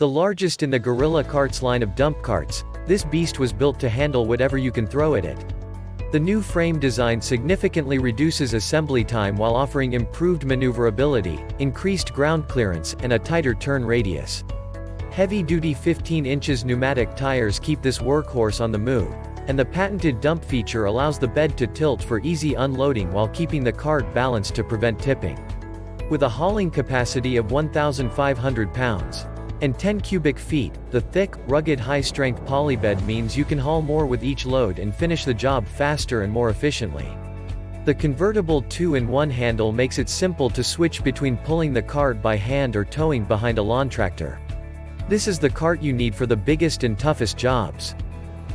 The largest in the Gorilla Carts line of dump carts, this beast was built to handle whatever you can throw at it. The new frame design significantly reduces assembly time while offering improved maneuverability, increased ground clearance, and a tighter turn radius. Heavy-duty 15 inches pneumatic tires keep this workhorse on the move, and the patented dump feature allows the bed to tilt for easy unloading while keeping the cart balanced to prevent tipping. With a hauling capacity of 1,500 pounds and 10 cubic feet, the thick, rugged high-strength polybed means you can haul more with each load and finish the job faster and more efficiently. The convertible 2-in-1 handle makes it simple to switch between pulling the cart by hand or towing behind a lawn tractor. This is the cart you need for the biggest and toughest jobs.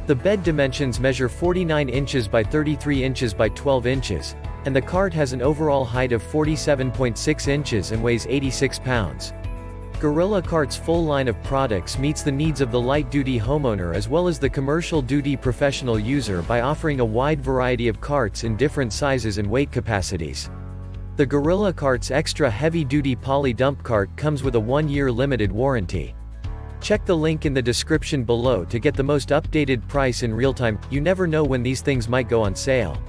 The bed dimensions measure 49 inches by 33 inches by 12 inches, and the cart has an overall height of 47.6 inches and weighs 86 pounds. Gorilla Cart's full line of products meets the needs of the light-duty homeowner as well as the commercial-duty professional user by offering a wide variety of carts in different sizes and weight capacities. The Gorilla Cart's extra heavy-duty poly dump cart comes with a 1-year limited warranty. Check the link in the description below to get the most updated price in real time. You never know when these things might go on sale.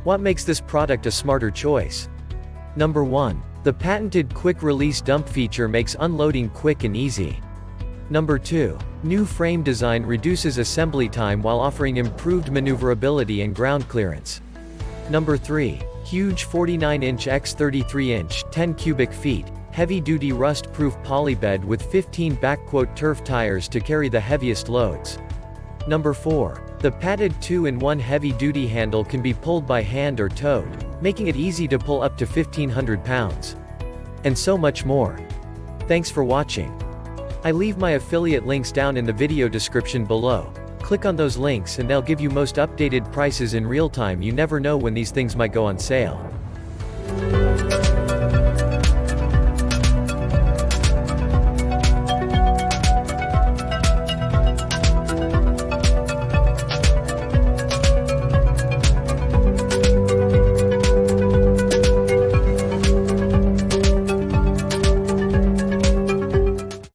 What makes this product a smarter choice? Number 1. The patented quick-release dump feature makes unloading quick and easy. Number 2. New frame design reduces assembly time while offering improved maneuverability and ground clearance. Number 3. Huge 49-inch x 33-inch, 10 cubic feet, heavy-duty rust-proof polybed with 15 turf tires to carry the heaviest loads. Number 4. The padded 2-in-1 heavy-duty handle can be pulled by hand or towed, making it easy to pull up to 1,500 pounds. And so much more. Thanks for watching. I leave my affiliate links down in the video description below. Click on those links and they'll give you most updated prices in real time. You never know when these things might go on sale.